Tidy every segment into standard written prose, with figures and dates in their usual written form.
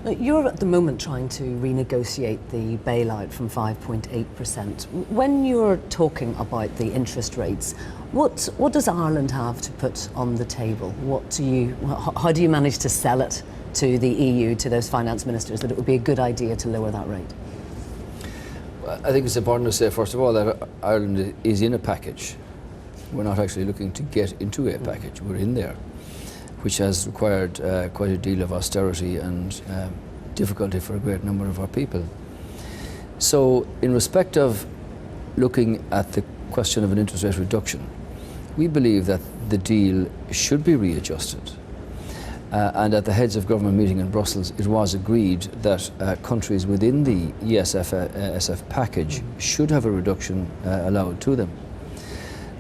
You're at the moment trying to renegotiate the bailout from 5.8%. When you're talking about the interest rates, what does Ireland have to put on the table? How do you manage to sell it to the EU, to those finance ministers, that it would be a good idea to lower that rate? Well, I think it's important to say, first of all, that Ireland is in a package. We're not actually looking to get into a package. We're in there, which has required quite a deal of austerity and difficulty for a great number of our people. So in respect of looking at the question of an interest rate reduction, we believe that the deal should be readjusted. And at the heads of government meeting in Brussels, it was agreed that countries within the ESF package should have a reduction allowed to them.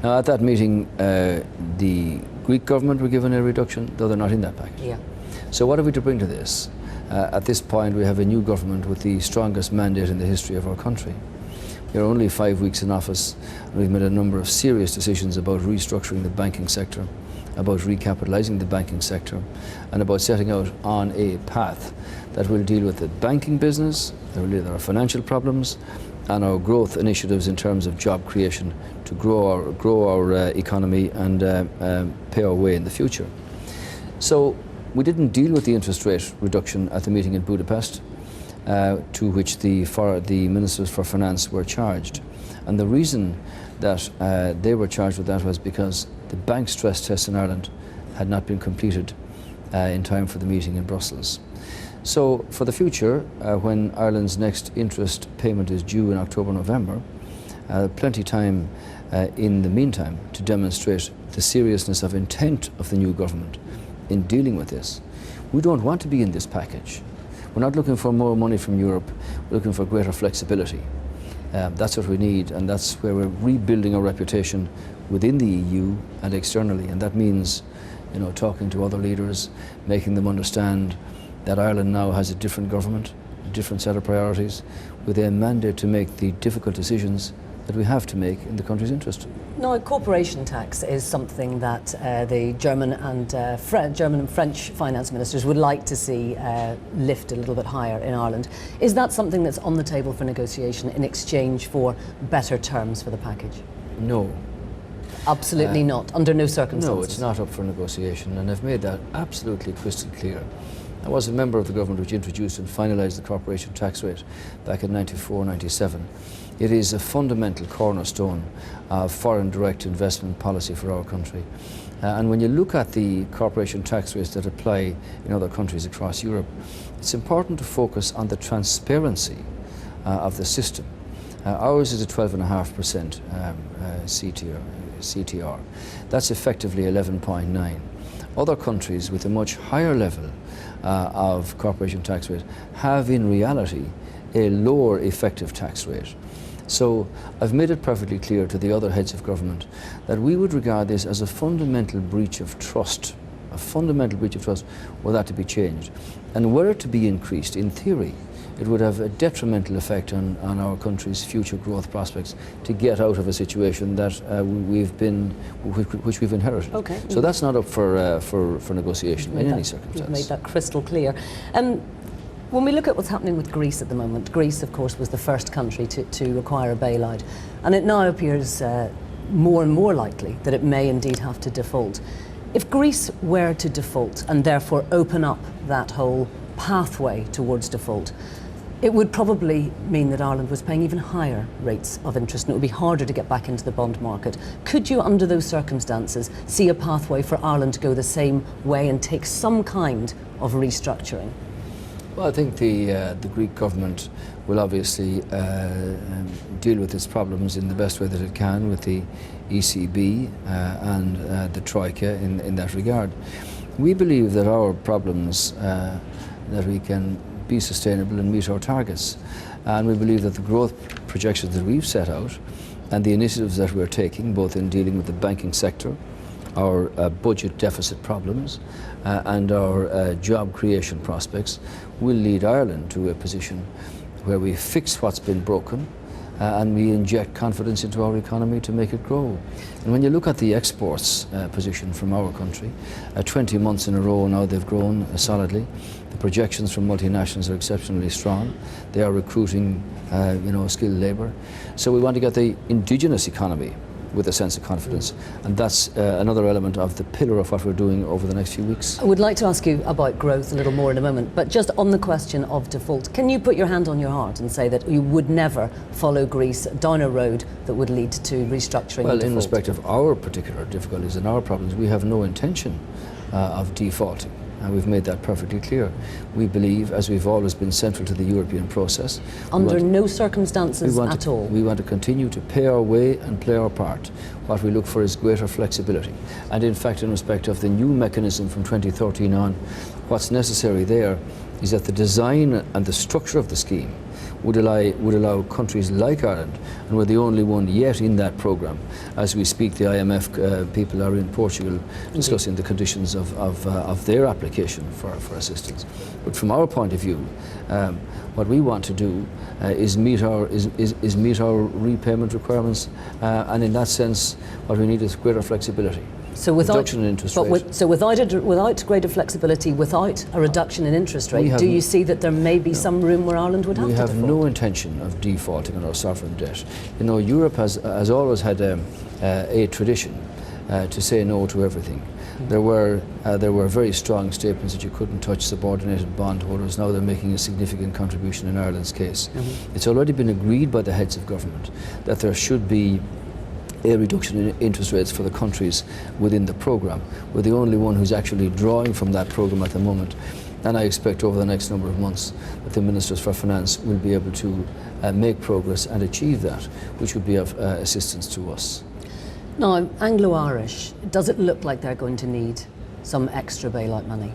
Now, at that meeting, the Greek government were given a reduction, though they're not in that package. Yeah. So what are we to bring to this? At this point, we have a new government with the strongest mandate in the history of our country. We're only 5 weeks in office, and we've made a number of serious decisions about restructuring the banking sector, about recapitalising the banking sector, and about setting out on a path that will deal with the banking business, that will deal with our financial problems, and our growth initiatives in terms of job creation to grow our economy and pay our way in the future. So we didn't deal with the interest rate reduction at the meeting in Budapest, to which the Ministers for Finance were charged. And the reason that they were charged with that was because the bank stress test in Ireland had not been completed in time for the meeting in Brussels. So for the future, when Ireland's next interest payment is due in October, November, plenty time in the meantime to demonstrate the seriousness of intent of the new government in dealing with this. We don't want to be in this package. We're not looking for more money from Europe, we're looking for greater flexibility. That's what we need, and that's where we're rebuilding our reputation within the EU and externally, and that means, talking to other leaders, making them understand that Ireland now has a different government, a different set of priorities, with a mandate to make the difficult decisions that we have to make in the country's interest. Now, corporation tax is something that the German and French finance ministers would like to see lift a little bit higher in Ireland. Is that something that's on the table for negotiation in exchange for better terms for the package? No. Absolutely not, under no circumstances? No, it's not up for negotiation, and I've made that absolutely crystal clear. I was a member of the government which introduced and finalised the corporation tax rate back in 94-97. It is a fundamental cornerstone of foreign direct investment policy for our country. And when you look at the corporation tax rates that apply in other countries across Europe, it's important to focus on the transparency of the system. Ours is a 12.5% CTR. That's effectively 11.9. Other countries with a much higher level of corporation tax rate have in reality a lower effective tax rate. So I've made it perfectly clear to the other heads of government that we would regard this as a fundamental breach of trust, were that to be changed. And were it to be increased, in theory, it would have a detrimental effect on our country's future growth prospects to get out of a situation that which we've inherited. Okay. So that's not up for negotiation in any circumstance. You've made that crystal clear. When we look at what's happening with Greece at the moment, Greece, of course, was the first country to require a bailout, and it now appears more and more likely that it may indeed have to default. If Greece were to default and therefore open up that whole pathway towards default, it would probably mean that Ireland was paying even higher rates of interest and it would be harder to get back into the bond market. Could you, under those circumstances, see a pathway for Ireland to go the same way and take some kind of restructuring? Well, I think the Greek government will obviously deal with its problems in the best way that it can with the ECB and the Troika in that regard. We believe that our problems, that we can be sustainable and meet our targets. And we believe that the growth projections that we've set out and the initiatives that we're taking, both in dealing with the banking sector, our budget deficit problems, and our job creation prospects, will lead Ireland to a position where we fix what's been broken and we inject confidence into our economy to make it grow. And when you look at the exports position from our country, 20 months in a row now they've grown solidly. The projections from multinationals are exceptionally strong. They are recruiting, skilled labour. So we want to get the indigenous economy with a sense of confidence, and that's another element of the pillar of what we're doing over the next few weeks. I would like to ask you about growth a little more in a moment, but just on the question of default, can you put your hand on your heart and say that you would never follow Greece down a road that would lead to restructuring? Well, and default? in respect of our particular difficulties and our problems, we have no intention of defaulting. And we've made that perfectly clear. We believe, as we've always been central to the European process, under no circumstances at all. We want to continue to pay our way and play our part. What we look for is greater flexibility. And in fact, in respect of the new mechanism from 2013 on, what's necessary there is that the design and the structure of the scheme would allow countries like Ireland, and we're the only one yet in that programme. As we speak, the IMF people are in Portugal discussing the conditions of their application for assistance. But from our point of view, what we want to do is meet our repayment requirements, and in that sense, what we need is greater flexibility. So without reduction in interest rate. So without greater flexibility, without a reduction in interest rate, do you see that there may be some room where Ireland would have to default? We have no intention of defaulting on our sovereign debt. You know, Europe has always had a tradition to say no to everything. There were very strong statements that you couldn't touch subordinated bondholders. Now they're making a significant contribution in Ireland's case. It's already been agreed by the heads of government that there should be a reduction in interest rates for the countries within the programme. We're the only one who's actually drawing from that programme at the moment, and I expect over the next number of months that the Ministers for Finance will be able to make progress and achieve that, which would be of assistance to us. Now, Anglo Irish, does it look like they're going to need some extra bailout money?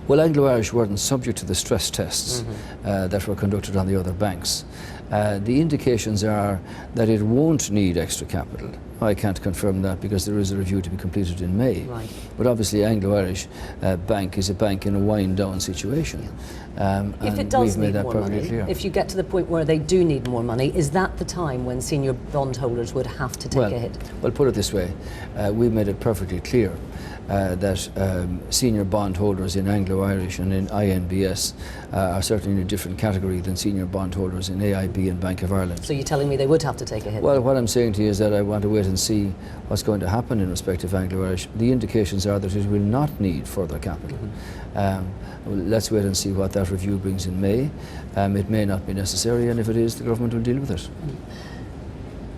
Well, Anglo Irish weren't subject to the stress tests that were conducted on the other banks. The indications are that it won't need extra capital. I can't confirm that because there is a review to be completed in May. Right. But obviously Anglo Irish Bank is a bank in a wind-down situation. If it does need more money, clear. if you get to the point where they do need more money, is that the time when senior bondholders would have to take a hit? Well, put it this way, we've made it perfectly clear that senior bondholders in Anglo Irish and in INBS are certainly in a different category than senior bondholders in AIB and Bank of Ireland. So you're telling me they would have to take a hit? Well, what I'm saying to you is that I want to wait and see what's going to happen in respect of Anglo Irish. The indications are that it will not need further capital. Let's wait and see what that review brings in May. It may not be necessary, and if it is, the government will deal with it.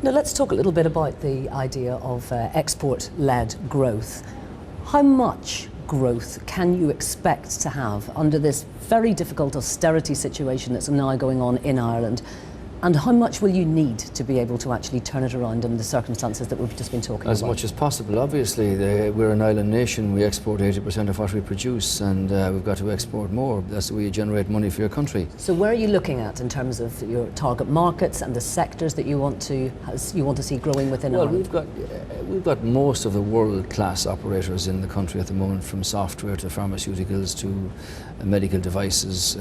Now let's talk a little bit about the idea of export-led growth. How much growth can you expect to have under this very difficult austerity situation that's now going on in Ireland? And how much will you need to be able to actually turn it around in the circumstances that we've just been talking about? As much as possible. Obviously, we're an island nation. We export 80% of what we produce, and we've got to export more. That's the way you generate money for your country. So where are you looking at in terms of your target markets and the sectors that you want to see growing within Ireland? Well, we've got most of the world-class operators in the country at the moment, from software to pharmaceuticals to medical devices.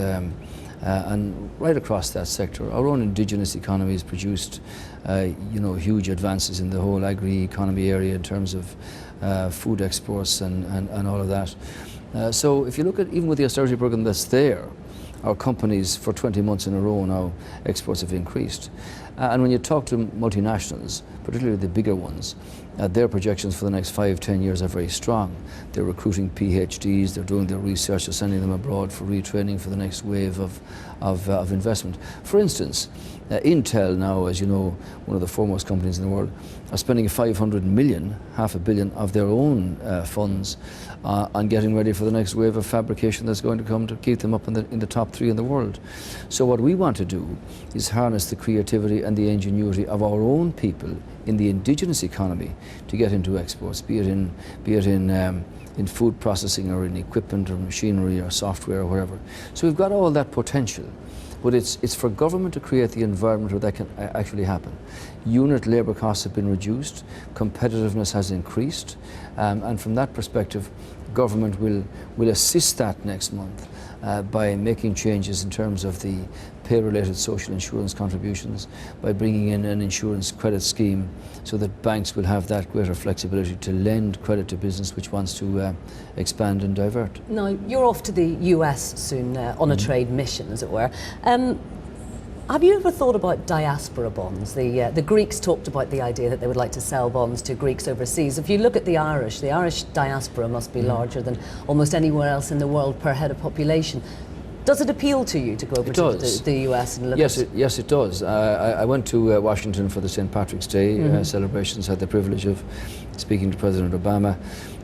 And right across that sector, our own indigenous economy has produced, huge advances in the whole agri-economy area in terms of food exports and all of that. So if you look at, even with the austerity program that's there, our companies for 20 months in a row now, exports have increased. And when you talk to multinationals, particularly the bigger ones, their projections for the next 5-10 years are very strong. They're recruiting PhDs, they're doing their research, they're sending them abroad for retraining for the next wave of investment. For instance, Intel now, as you know, one of the foremost companies in the world, are spending 500 million, $500 million of their own funds on getting ready for the next wave of fabrication that's going to come to keep them up in the top 3 in the world. So what we want to do is harness the creativity and the ingenuity of our own people in the indigenous economy to get into exports, be it in food processing or in equipment or machinery or software or whatever. So we've got all that potential. But it's for government to create the environment where that can actually happen. Unit labour costs have been reduced, competitiveness has increased, and from that perspective, government will assist that next month by making changes in terms of the pay-related social insurance contributions, by bringing in an insurance credit scheme so that banks will have that greater flexibility to lend credit to business which wants to expand and divert. Now, you're off to the US soon on a trade mission, as it were. Have you ever thought about diaspora bonds? The Greeks talked about the idea that they would like to sell bonds to Greeks overseas. If you look at the Irish diaspora must be larger than almost anywhere else in the world per head of population. Does it appeal to you to go over to the US and look at... Yes, it does. I went to Washington for the St. Patrick's Day celebrations, had the privilege of speaking to President Obama.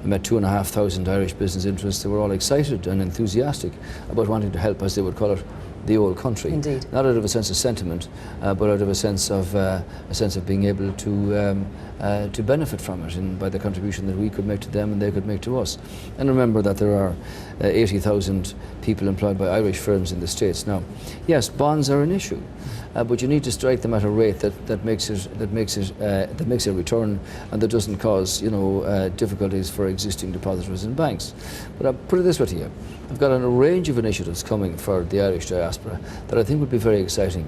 I met 2,500 Irish business interests. They were all excited and enthusiastic about wanting to help, as they would call it, the old country. Indeed. Not out of a sense of sentiment, but out of a sense of being able to benefit from it, and by the contribution that we could make to them and they could make to us. And remember that there are 80,000 people employed by Irish firms in the States. Now, yes, bonds are an issue, but you need to strike them at a rate that makes a return and that doesn't cause difficulties for existing depositors in banks. But I'll put it this way to you. I've got a range of initiatives coming for the Irish diaspora that I think would be very exciting.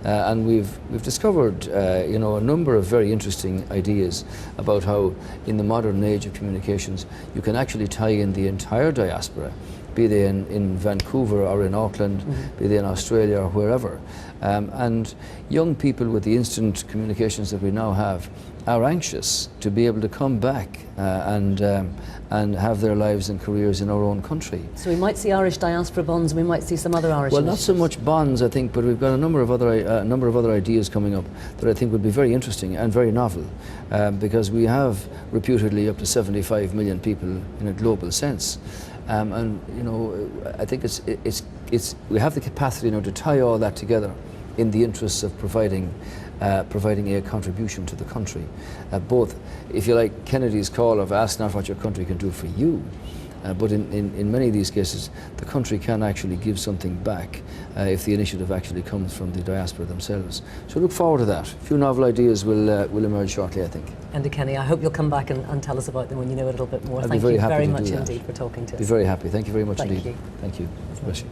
And we've discovered a number of very interesting ideas about how in the modern age of communications you can actually tie in the entire diaspora, be they in Vancouver or in Auckland, be they in Australia or wherever. And young people with the instant communications that we now have are anxious to be able to come back and have their lives and careers in our own country. So we might see Irish diaspora bonds, and we might see some other Irish Well, initiatives. not so much bonds, I think, but we've got a number of other ideas coming up that I think would be very interesting and very novel, because we have reputedly up to 75 million people in a global sense. And I think we have the capacity now to tie all that together in the interests of providing a contribution to the country. Both, if you like, Kennedy's call of ask not what your country can do for you, but in many of these cases, the country can actually give something back if the initiative actually comes from the diaspora themselves. So look forward to that. A few novel ideas will emerge shortly, I think. Enda Kenny, I hope you'll come back and tell us about them when you know a little bit more. I'd Thank be very you happy very to much do that. indeed for talking to us. Be very happy. Thank you very much Thank indeed. you. Thank you. Bless you.